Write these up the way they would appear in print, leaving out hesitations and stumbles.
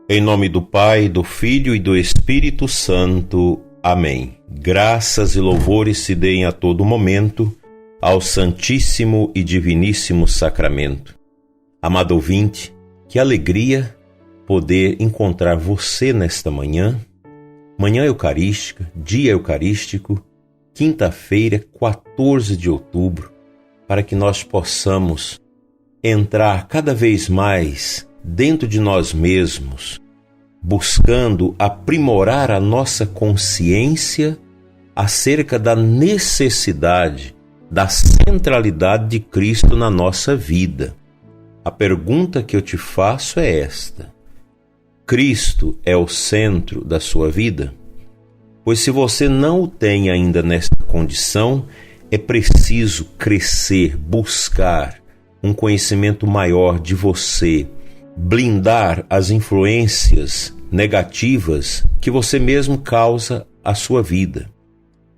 Em nome do Pai, do Filho e do Espírito Santo. Amém. Graças e louvores se deem a todo momento ao Santíssimo e Diviníssimo Sacramento. Amado ouvinte, que alegria poder encontrar você nesta manhã eucarística, dia eucarístico, quinta-feira, 14 de outubro, para que nós possamos entrar cada vez mais dentro de nós mesmos, buscando aprimorar a nossa consciência acerca da necessidade, da centralidade de Cristo na nossa vida. A pergunta que eu te faço é esta: Cristo é o centro da sua vida? Pois se você não o tem ainda nesta condição, é preciso crescer, buscar um conhecimento maior de você, blindar as influências negativas que você mesmo causa à sua vida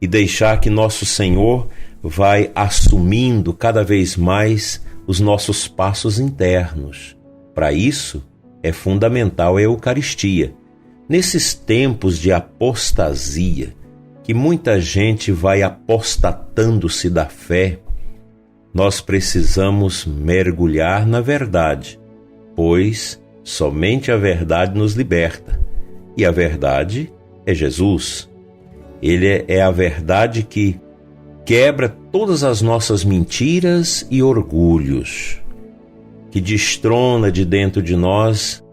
e deixar que nosso Senhor vai assumindo cada vez mais os nossos passos internos. Para isso, é fundamental a Eucaristia. Nesses tempos de apostasia, que muita gente vai apostatando-se da fé, nós precisamos mergulhar na verdade, pois somente a verdade nos liberta. E a verdade é Jesus. Ele é a verdade que quebra todas as nossas mentiras e orgulhos, que destrona de dentro de nós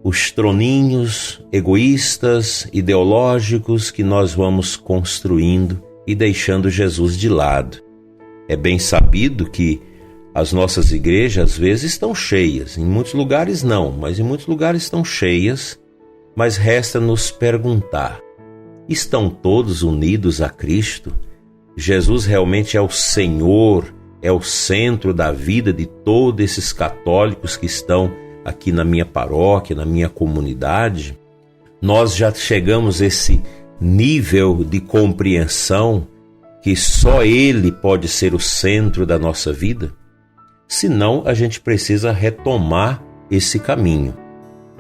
os troninhos egoístas, ideológicos que nós vamos construindo e deixando Jesus de lado. É bem sabido que as nossas igrejas às vezes estão cheias, em muitos lugares não, mas em muitos lugares estão cheias, mas resta nos perguntar: estão todos unidos a Cristo? Jesus realmente é o Senhor, é o centro da vida de todos esses católicos que estão aqui na minha paróquia, na minha comunidade? Nós já chegamos a esse nível de compreensão que só Ele pode ser o centro da nossa vida? Senão, a gente precisa retomar esse caminho.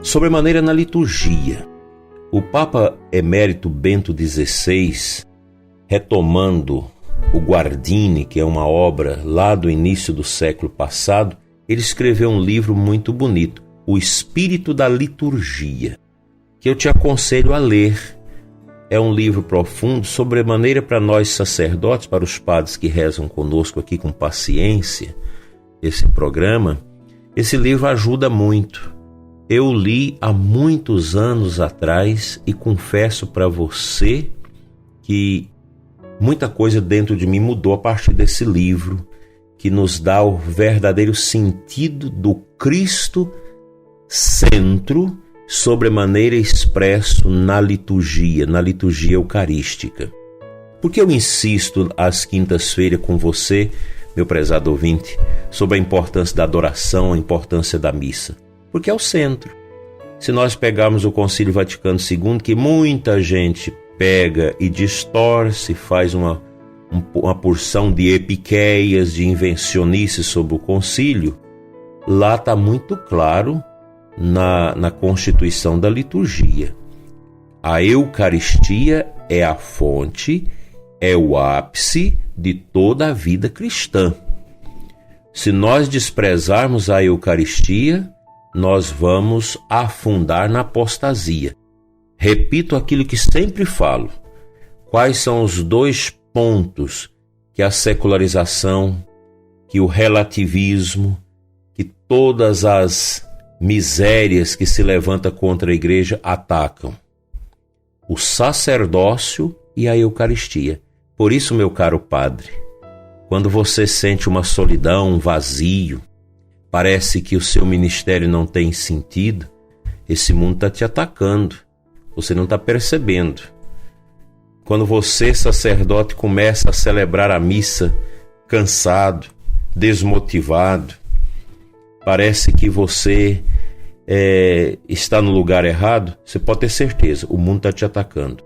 Sobremaneira na liturgia. O Papa Emérito Bento XVI, retomando o Guardini, que é uma obra lá do início do século passado, ele escreveu um livro muito bonito, O Espírito da Liturgia, que eu te aconselho a ler. É um livro profundo, sobremaneira para nós sacerdotes, para os padres que rezam conosco aqui com paciência esse programa. Esse livro ajuda muito. Eu li há muitos anos atrás e confesso para você que muita coisa dentro de mim mudou a partir desse livro, que nos dá o verdadeiro sentido do Cristo centro, sobremaneira expresso na liturgia eucarística. Por que eu insisto às quintas-feiras com você, meu prezado ouvinte, sobre a importância da adoração, a importância da missa? Porque é o centro. Se nós pegarmos o Concílio Vaticano II, que muita gente pega e distorce, faz uma porção de epiqueias, de invencionices sobre o concílio, lá está muito claro na constituição da liturgia. A Eucaristia é a fonte, é o ápice de toda a vida cristã. Se nós desprezarmos a Eucaristia, nós vamos afundar na apostasia. Repito aquilo que sempre falo. Quais são os dois pontos que a secularização, que o relativismo, que todas as misérias que se levantam contra a igreja atacam? O sacerdócio e a Eucaristia. Por isso, meu caro padre, quando você sente uma solidão, um vazio, parece que o seu ministério não tem sentido, esse mundo está te atacando. Você não está percebendo. Quando você, sacerdote, começa a celebrar a missa cansado, desmotivado, parece que você está no lugar errado, você pode ter certeza, o mundo está te atacando.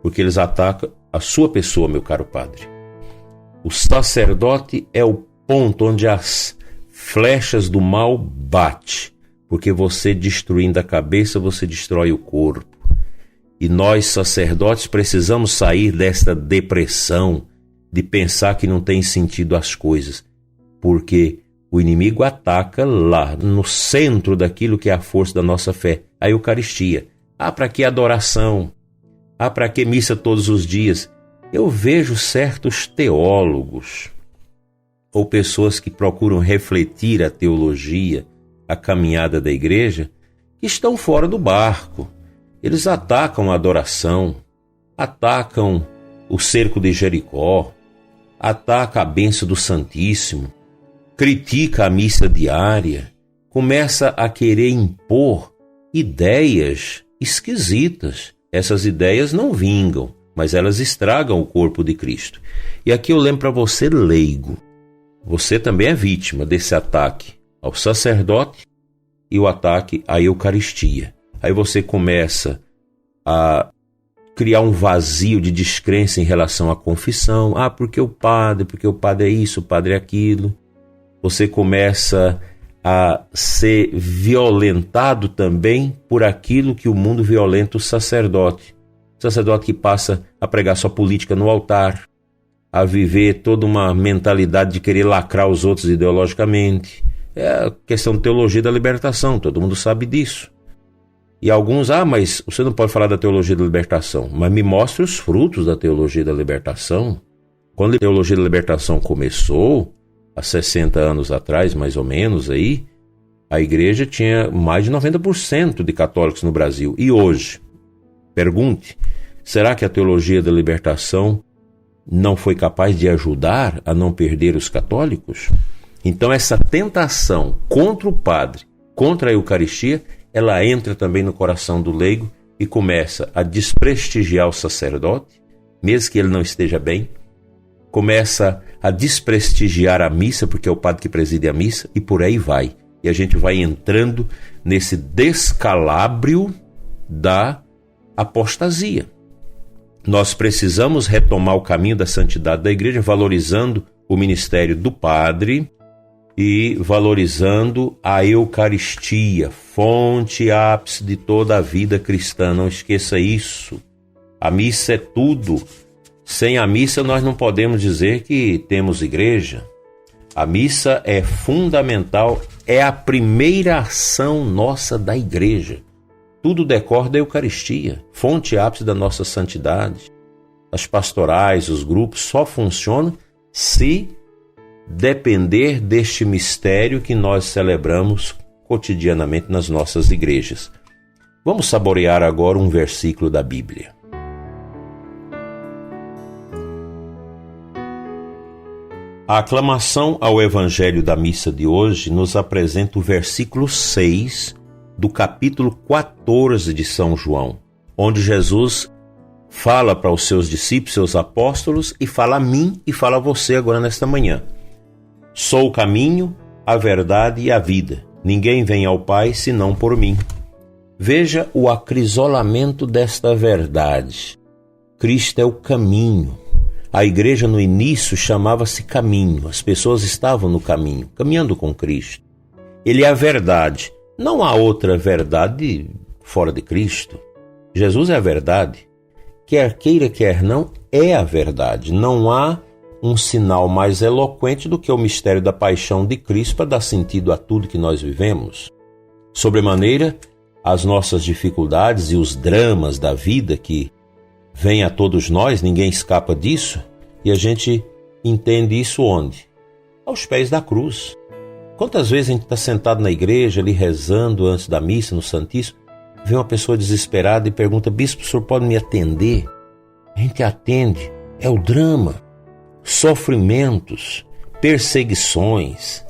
Porque eles atacam a sua pessoa, meu caro padre. O sacerdote é o ponto onde as flechas do mal batem porque você destruindo a cabeça, você destrói o corpo. E nós, sacerdotes, precisamos sair desta depressão de pensar que não tem sentido as coisas, porque o inimigo ataca lá, no centro daquilo que é a força da nossa fé, a Eucaristia. Para que adoração? Para que missa todos os dias? Eu vejo certos teólogos ou pessoas que procuram refletir a teologia, a caminhada da igreja, que estão fora do barco. Eles atacam a adoração, atacam o cerco de Jericó, atacam a bênção do Santíssimo, critica a missa diária, começa a querer impor ideias esquisitas. Essas ideias não vingam, mas elas estragam o corpo de Cristo. E aqui eu lembro para você, leigo, você também é vítima desse ataque ao sacerdote e o ataque à Eucaristia. Aí você começa a criar um vazio de descrença em relação à confissão. Porque o padre é isso, o padre é aquilo. Você começa a ser violentado também por aquilo que o mundo violenta o sacerdote. O sacerdote que passa a pregar sua política no altar, a viver toda uma mentalidade de querer lacrar os outros ideologicamente. É a questão de teologia da libertação, todo mundo sabe disso. E alguns, mas você não pode falar da teologia da libertação, mas me mostre os frutos da teologia da libertação. Quando a teologia da libertação começou, há 60 anos atrás, mais ou menos, aí, a igreja tinha mais de 90% de católicos no Brasil. E hoje, pergunte, será que a teologia da libertação não foi capaz de ajudar a não perder os católicos? Então essa tentação contra o padre, contra a Eucaristia, ela entra também no coração do leigo e começa a desprestigiar o sacerdote, mesmo que ele não esteja bem, começa a desprestigiar a missa, porque é o padre que preside a missa, e por aí vai. E a gente vai entrando nesse descalabro da apostasia. Nós precisamos retomar o caminho da santidade da igreja, valorizando o ministério do padre e valorizando a Eucaristia, fonte e ápice de toda a vida cristã. Não esqueça isso. A missa é tudo. Sem a missa nós não podemos dizer que temos igreja. A missa é fundamental, é a primeira ação nossa da igreja. Tudo decorre da Eucaristia, fonte e ápice da nossa santidade. As pastorais, os grupos só funcionam se depender deste mistério que nós celebramos cotidianamente nas nossas igrejas. Vamos saborear agora um versículo da Bíblia. A aclamação ao Evangelho da missa de hoje nos apresenta o versículo 6 do capítulo 14 de São João, onde Jesus fala para os seus discípulos, seus apóstolos, e fala a mim e fala a você agora nesta manhã. Sou o caminho, a verdade e a vida. Ninguém vem ao Pai senão por mim. Veja o acrisolamento desta verdade. Cristo é o caminho. A igreja no início chamava-se caminho. As pessoas estavam no caminho, caminhando com Cristo. Ele é a verdade. Não há outra verdade fora de Cristo. Jesus é a verdade. Quer queira, quer não, é a verdade. Não há um sinal mais eloquente do que o mistério da paixão de Cristo para dar sentido a tudo que nós vivemos. Sobremaneira, as nossas dificuldades e os dramas da vida que vêm a todos nós, ninguém escapa disso, e a gente entende isso onde? Aos pés da cruz. Quantas vezes a gente está sentado na igreja, ali rezando antes da missa, no Santíssimo, vem uma pessoa desesperada e pergunta: bispo, o senhor pode me atender? A gente atende. É o drama, sofrimentos, perseguições,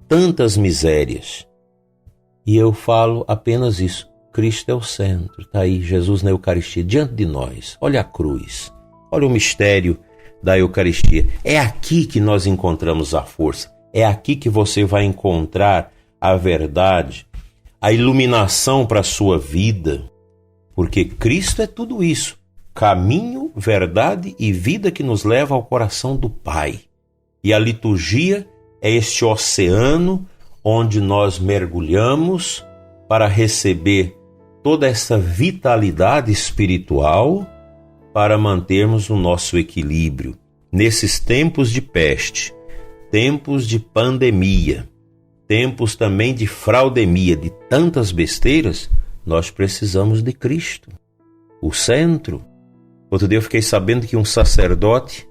tantas misérias. E eu falo apenas isso. Cristo é o centro. Está aí Jesus na Eucaristia, diante de nós. Olha a cruz. Olha o mistério da Eucaristia. É aqui que nós encontramos a força. É aqui que você vai encontrar a verdade, a iluminação para a sua vida. Porque Cristo é tudo isso. Caminho, verdade e vida que nos leva ao coração do Pai. E a liturgia é este oceano onde nós mergulhamos para receber toda essa vitalidade espiritual para mantermos o nosso equilíbrio. Nesses tempos de peste, tempos de pandemia, tempos também de fraudemia, de tantas besteiras, nós precisamos de Cristo, o centro. Outro dia eu fiquei sabendo que um sacerdote,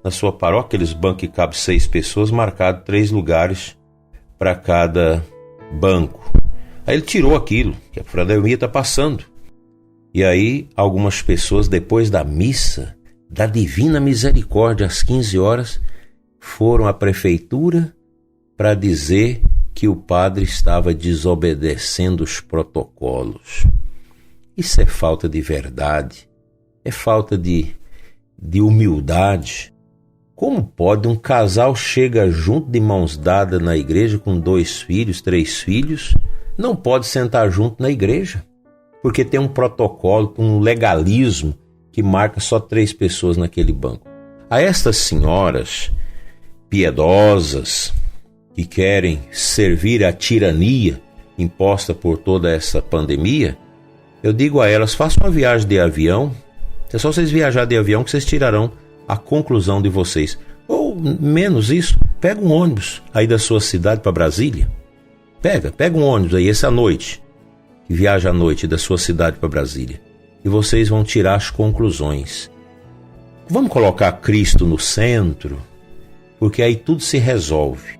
na sua paróquia, aqueles bancos que cabem 6 pessoas, marcado 3 lugares para cada banco. Aí ele tirou aquilo, que a fraudemia está passando. E aí algumas pessoas, depois da missa, da Divina Misericórdia, às 15 horas, foram à prefeitura para dizer que o padre estava desobedecendo os protocolos. Isso é falta de verdade, é falta de humildade. Como pode um casal chega junto de mãos dadas na igreja com 2 filhos, 3 filhos, não pode sentar junto na igreja? Porque tem um protocolo, um legalismo que marca só 3 pessoas naquele banco. A estas senhoras piedosas que querem servir à tirania imposta por toda essa pandemia, eu digo a elas, façam uma viagem de avião. É só vocês viajar de avião que vocês tirarão a conclusão de vocês. Ou menos isso, pega um ônibus aí da sua cidade para Brasília. Pega um ônibus aí essa noite, que viaja à noite da sua cidade para Brasília. E vocês vão tirar as conclusões. Vamos colocar Cristo no centro, porque aí tudo se resolve.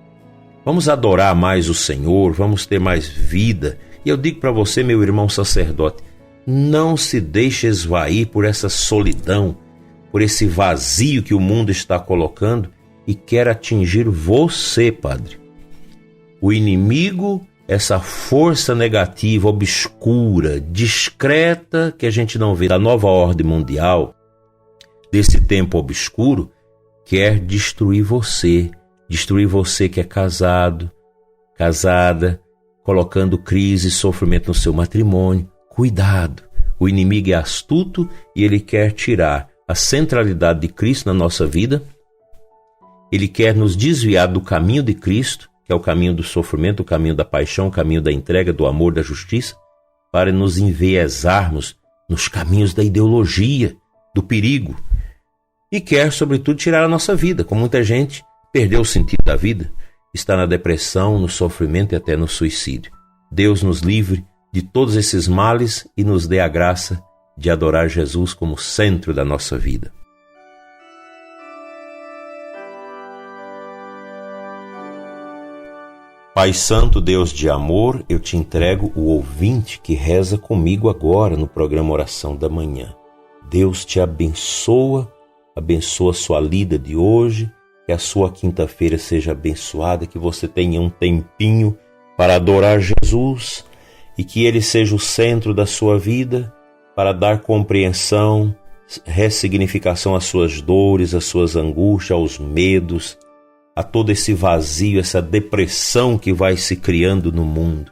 Vamos adorar mais o Senhor, vamos ter mais vida. E eu digo para você, meu irmão sacerdote, não se deixe esvair por essa solidão, por esse vazio que o mundo está colocando e quer atingir você, padre. O inimigo, essa força negativa, obscura, discreta, que a gente não vê da nova ordem mundial, desse tempo obscuro, quer destruir você que é casado, casada, colocando crise e sofrimento no seu matrimônio. Cuidado, o inimigo é astuto e ele quer tirar a centralidade de Cristo na nossa vida. Ele quer nos desviar do caminho de Cristo, que é o caminho do sofrimento, o caminho da paixão, o caminho da entrega, do amor, da justiça, para nos enviesarmos nos caminhos da ideologia, do perigo. E quer, sobretudo, tirar a nossa vida, como muita gente perdeu o sentido da vida, está na depressão, no sofrimento e até no suicídio. Deus nos livre de todos esses males e nos dê a graça de adorar Jesus como centro da nossa vida. Pai Santo, Deus de amor, eu te entrego o ouvinte que reza comigo agora no programa Oração da Manhã. Deus te abençoa sua lida de hoje, que a sua quinta-feira seja abençoada, que você tenha um tempinho para adorar Jesus e que Ele seja o centro da sua vida para dar compreensão, ressignificação às suas dores, às suas angústias, aos medos, a todo esse vazio, essa depressão que vai se criando no mundo.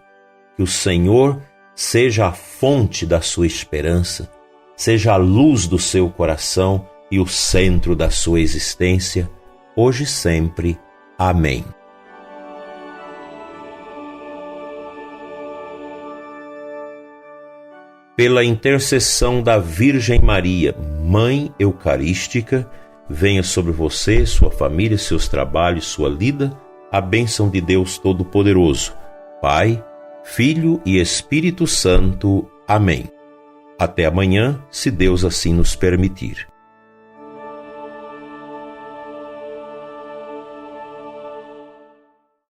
Que o Senhor seja a fonte da sua esperança, seja a luz do seu coração e o centro da sua existência, hoje e sempre. Amém. Pela intercessão da Virgem Maria, Mãe Eucarística, venha sobre você, sua família, seus trabalhos, sua lida, a bênção de Deus Todo-Poderoso, Pai, Filho e Espírito Santo. Amém. Até amanhã, se Deus assim nos permitir.